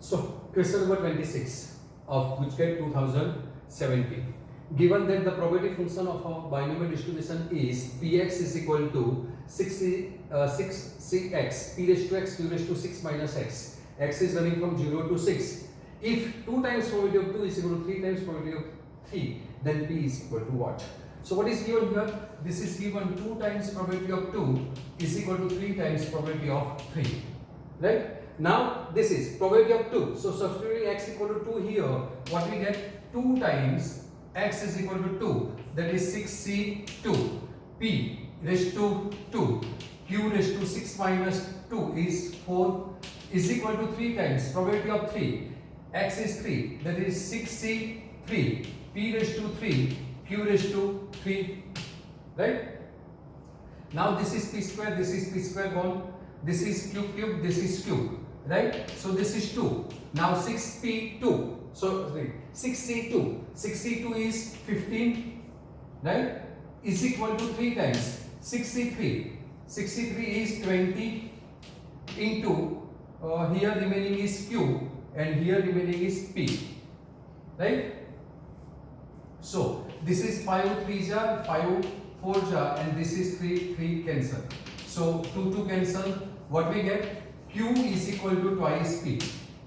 So, question number 26 of GUJCAT 2017. Given that the probability function of a binomial distribution is px is equal to 6cx, p raised to x, q raised to 6 minus x. X is running from 0 to 6. If 2 times probability of 2 is equal to 3 times probability of 3, then p is equal to what? So what is given here? This is given 2 times probability of 2 is equal to 3 times probability of 3. Right? Now this is probability of 2. So substituting x equal to 2 here, what we get? 2 times x is equal to 2. That is 6c2. P raised to 2. Q raised to 6 minus 2 is 4 is equal to 3 times probability of 3. X is 3. That is 6c3. P raised to 3. Q raised to 3. Right? Now this is p square. This is p square gone. This is q cube. This is q. Right? So this is 2. Now 6p2. So 6c2. 6c2 is 15. Right? Is equal to 3 times 6c3. 6c3 is 20 into here remaining is q and here remaining is p. Right? So this is 5 3 jar, 5 4 jar, and this is 3 cancel. So 2 cancel. What we get? Q is equal to twice p.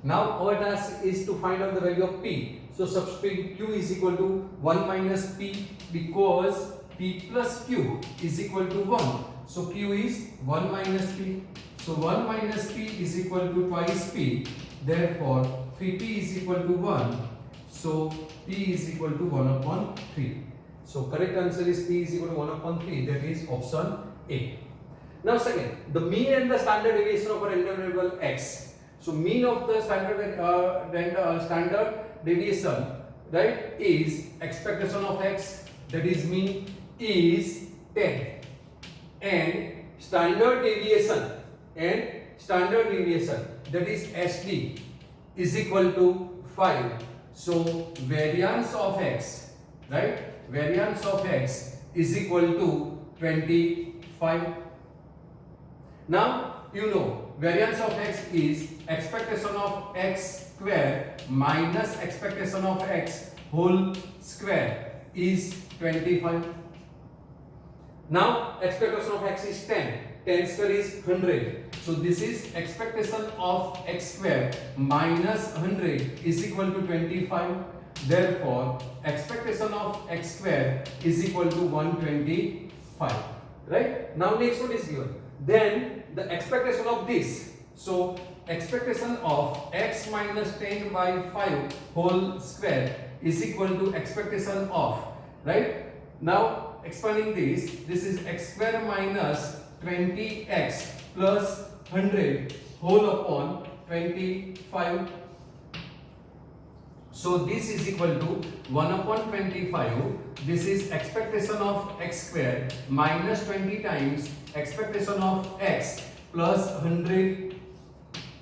Now our task is to find out the value of p. So substitute q is equal to 1 minus p because p plus q is equal to 1. So q is 1 minus p. So 1 minus p is equal to twice p. Therefore 3p is equal to 1. So p is equal to 1 upon 3. So correct answer is p is equal to 1 upon 3. That is option A. Now second, the mean and the standard deviation of a random variable x. So mean of the standard deviation, right, is expectation of x, that is mean, is 10, and standard deviation that is SD is equal to 5. So variance of x, right, variance of x is equal to 25. Now you know variance of x is expectation of x square minus expectation of x whole square is 25. Now expectation of x is 10. 10 square is 100. So this is expectation of x square minus 100 is equal to 25. Therefore expectation of x square is equal to 125. Right? Now next one is given. Then the expectation of this. So expectation of x minus 10 by 5 whole square is equal to expectation of, right? Now expanding this is x square minus 20x plus 100 whole upon 25. So this is equal to 1 upon 25. This is expectation of x square minus 20 times expectation of x plus 100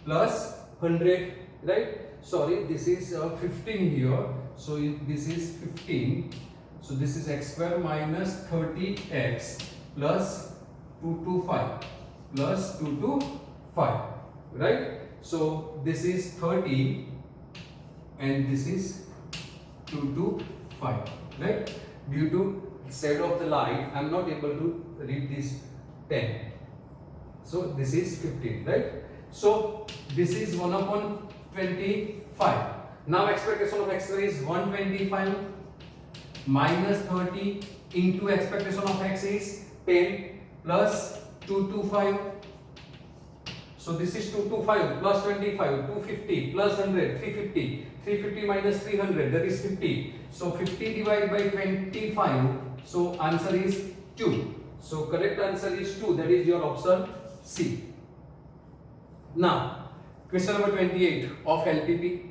plus 100, right? Sorry, this is 15 here. So this is 15. So this is x square minus 30x plus 2 to 5 plus 2 to 5, right? So this is 30 and this is 2 to 5, right? Due to shade of the light, I am not able to read this 10. So this is 15, right? So this is 1 upon 25. Now expectation of x square is 125 minus 30 into expectation of x is 10 plus 225. So this is 225 plus 25, 250 plus 100, 350. 350 minus 300, that is 50. So 50 divided by 25. So answer is 2. So correct answer is 2. That is your option C. Now question number 28 of LTP.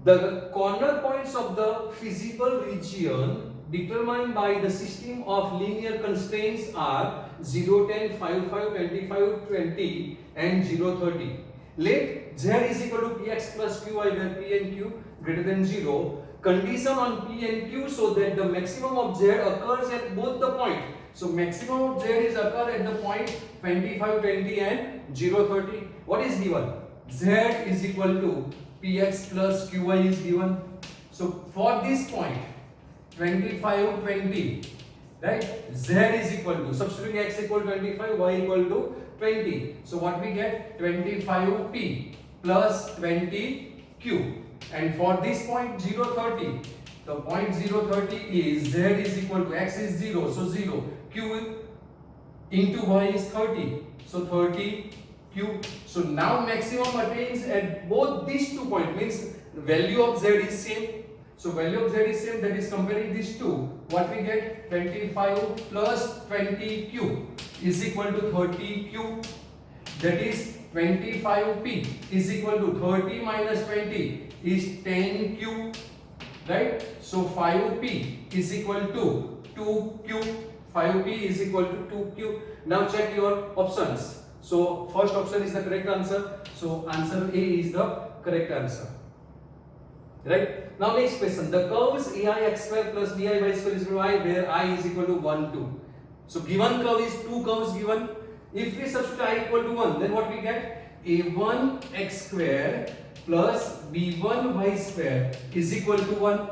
The corner points of the feasible region determined by the system of linear constraints are 0, 10, 5, 5, 25, 20 and 0, 30. Let z is equal to px plus qy where p and q greater than 0. Condition on p and q so that the maximum of z occurs at both the point. So maximum of z is occur at the point 25, 20 and 0, 30. What is given? z is equal to px plus qy is given. So for this point 25 20, right, z is equal to, substituting x equal to 25, y equal to 20. So what we get, 25p plus 20q. And for this point 0 30, the point 0 30 is z is equal to, x is 0, so 0, q into y is 30, so 30 q. So now maximum attains at both these 2 points, means value of z is same. So value of z is same, that is comparing these two, what we get, 25 plus 20q is equal to 30q, that is 25p is equal to 30 minus 20 is 10q, right? So 5p is equal to 2q, 5p is equal to 2q. Now check your options. So first option is the correct answer, so answer A is the correct answer, right? Now next question, the curves ai x square plus bi y square is equal to I, where I is equal to 1 2. So given curve is two curves given. If we substitute I equal to 1, then what we get, a1 x square plus b1 y square is equal to 1.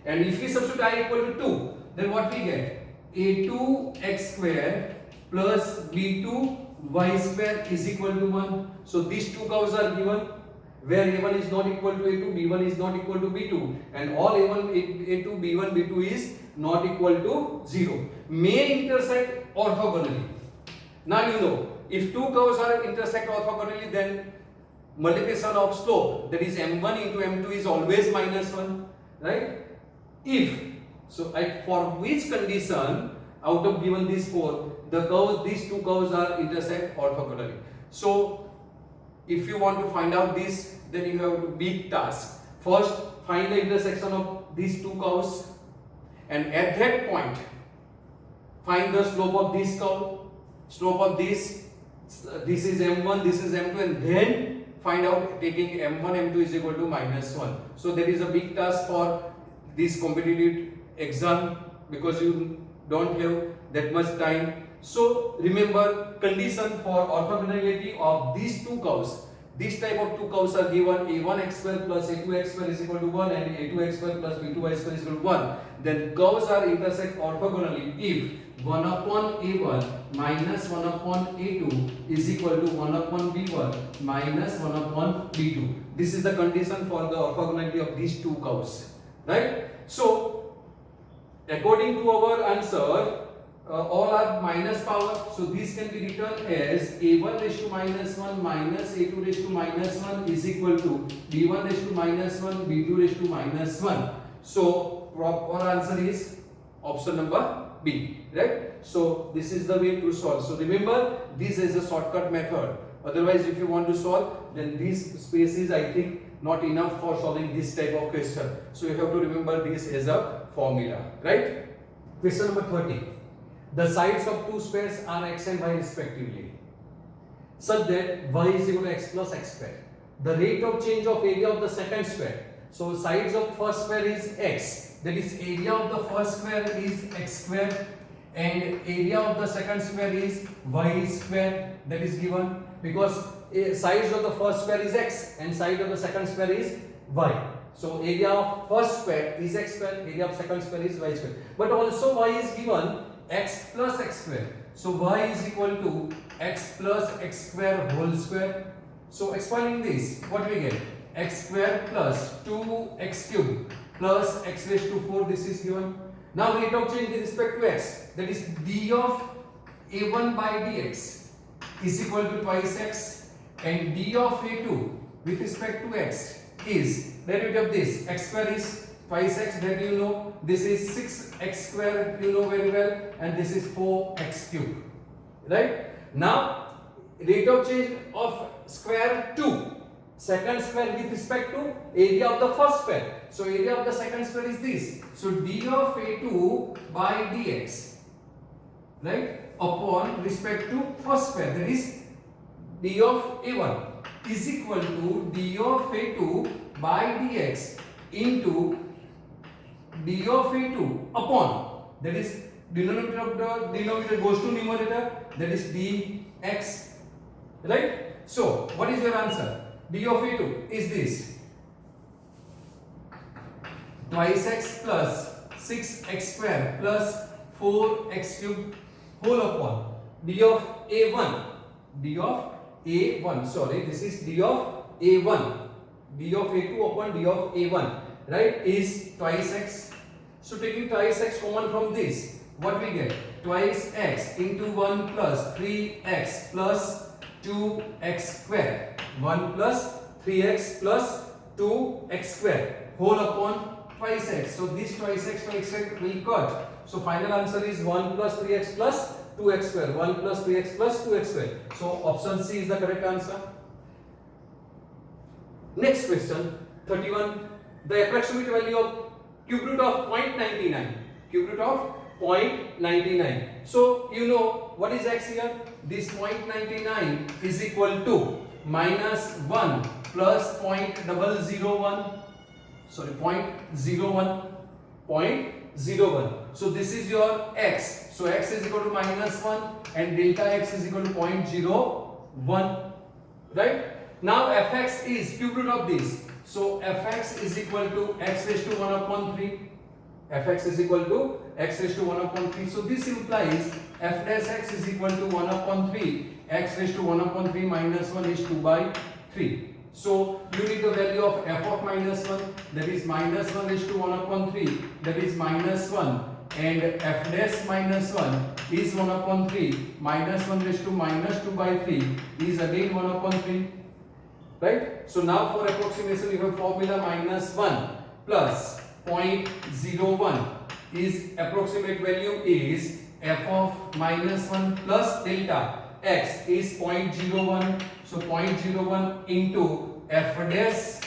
And if we substitute I equal to 2, then what we get, a2 x square plus b2 y square is equal to 1. So these two curves are given, where a1 is not equal to a2, b1 is not equal to b2, and all a1, a2, b1, b2 is not equal to 0, may intersect orthogonally. Now you know, if two curves are intersect orthogonally, then multiplication of slope, that is m1 into m2 is always minus 1, right? If so, for which condition out of given these four, the curves, these two curves are intersect orthogonally. So if you want to find out this, then you have to big task. First, find the intersection of these two curves, and at that point find the slope of this curve, slope of this is m1, this is m2, and then find out taking m1 m2 is equal to minus 1. So there is a big task for this competitive exam, because you don't have that much time. So remember, condition for orthogonality of these two curves, this type of two curves are given, a1 x square plus a2 x square is equal to 1 and a2 x square plus b2 y square is equal to 1. Then curves are intersect orthogonally if 1 upon a1 minus 1 upon a2 is equal to 1 upon b1 minus 1 upon b2. This is the condition for the orthogonality of these two curves, right? So according to our answer, all are minus power, so this can be written as a1 raised to minus 1 minus a2 raised to minus 1 is equal to b1 raised to minus 1 b2 raised to minus 1. So proper answer is option number B, right? So this is the way to solve. So remember, this is a shortcut method. Otherwise, if you want to solve, then this space is, I think, not enough for solving this type of question. So you have to remember this as a formula, right? Question number 30. The sides of two squares are x and y respectively, such that y is equal to x plus x square. The rate of change of area of the second square. So sides of first square is x, that is area of the first square is x square, and area of the second square is y square, that is given because sides of the first square is x and side of the second square is y. So area of first square is x square, area of second square is y square. But also y is given x plus x square. So y is equal to x plus x square whole square. So expanding this, what we get? X square plus 2x cube plus x raised to 4, this is given. Now rate of change with respect to x, that is d of a1 by dx is equal to twice x, and d of a2 with respect to x is derivative of this, x square is twice x, that you know, this is 6x square, you know very well, and this is 4x cube, right? Now rate of change of square 2, second square with respect to area of the first square. So area of the second square is this. So d of a2 by dx, right, upon respect to first square, that is d of a1 is equal to d of a2 by dx into d of a2 upon, that is denominator of the denominator goes to numerator, that is dx, right? So what is your answer? d of a2 is this twice x plus 6x square plus 4x cube whole upon d of a1, sorry, this is d of a1, d of a2 upon d of a1, right, is twice x. So taking twice x common from this, what we get? Twice x into 1 plus 3x plus 2x square, 1 plus 3x plus 2x square whole upon twice x. So this twice x will cut. So final answer is 1 plus 3x plus 2x square, 1 plus 3x plus 2x square. So option C is the correct answer. Next question, 31. The approximate value of cube root of 0.99. Cube root of 0.99. So you know what is x here? This 0.99 is equal to minus 1 plus 0.001. Sorry, 0.01. So this is your x. So x is equal to minus 1 and delta x is equal to 0.01. Right? Now fx is cube root of this. So fx is equal to x raised to 1 upon 3. Fx is equal to x raised to 1 upon 3. So this implies f dash x is equal to 1 upon 3. X raised to 1 upon 3 minus 1 is 2 by 3. So you need the value of f of minus 1, that is minus 1 raised to 1 upon 3, that is minus 1, and f dash minus 1 is 1 upon 3, minus 1 raised to minus 2 by 3 is again 1 upon 3. Right? So now for approximation you have formula minus 1 plus 0.01 is approximate value is f of minus 1 plus delta x is 0.01. So 0.01 into f dash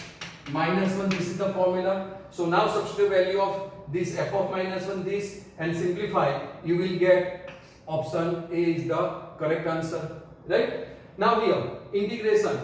minus 1, this is the formula. So now substitute value of this f of minus 1 this and simplify, you will get option A is the correct answer. Right? Now here integration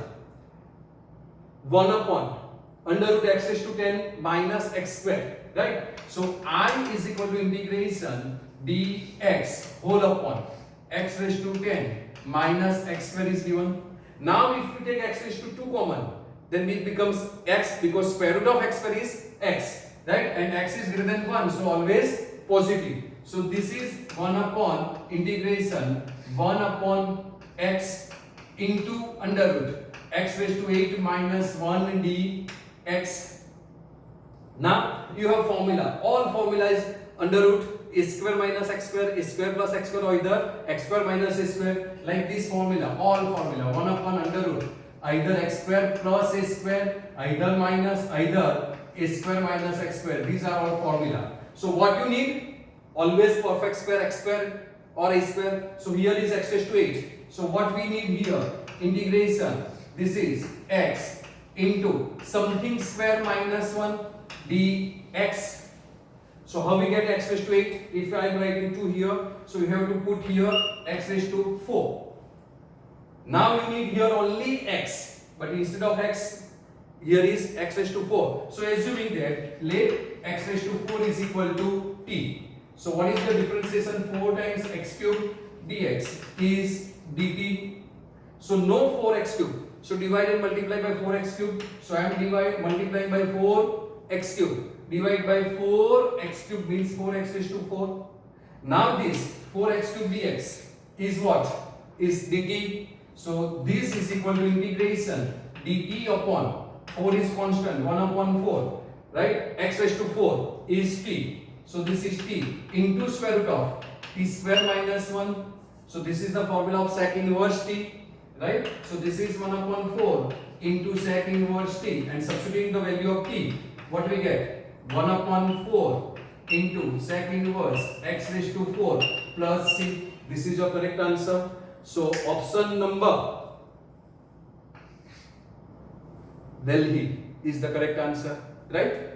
1 upon under root x raised to 10 minus x square, right? So I is equal to integration dx whole upon x raised to 10 minus x square is given. Now if we take x raised to 2 common, then it becomes x because square root of x square is x, right? And x is greater than 1, so always positive. So this is 1 upon integration 1 upon x into under root x raised to 8 minus 1 dx. Now you have formula. All formula is under root a square minus x square, a square plus x square, or either x square minus a square. Like this formula, all formula 1 upon under root either x square plus a square, either minus, either a square minus x square. These are all formula. So what you need? Always perfect square x square or a square. So here is x raised to 8. So what we need here? Integration. This is x into something square minus 1 dx. So how we get x raised to 8? If I am writing 2 here, so you have to put here x raised to 4. Now you need here only x, but instead of x, here is x raised to 4. So assuming that let x raised to 4 is equal to t. So what is the differentiation? 4 times x cube dx is dt. So no 4x cube. So divide and multiply by 4x cube. So I am multiplying by 4x cube. Divide by 4x cube means 4x raised to 4. Now this 4x cube dx is what? Is dt. So this is equal to integration dt upon 4 is constant 1 upon 4, right? X raised to 4 is t. So this is t into square root of t square minus 1. So this is the formula of sec inverse t, right? So this is 1 upon 4 into sec inverse t, and substituting the value of t, what we get? 1 upon 4 into sec inverse x raised to 4 plus c. This is your correct answer. So option number Delhi is the correct answer, right?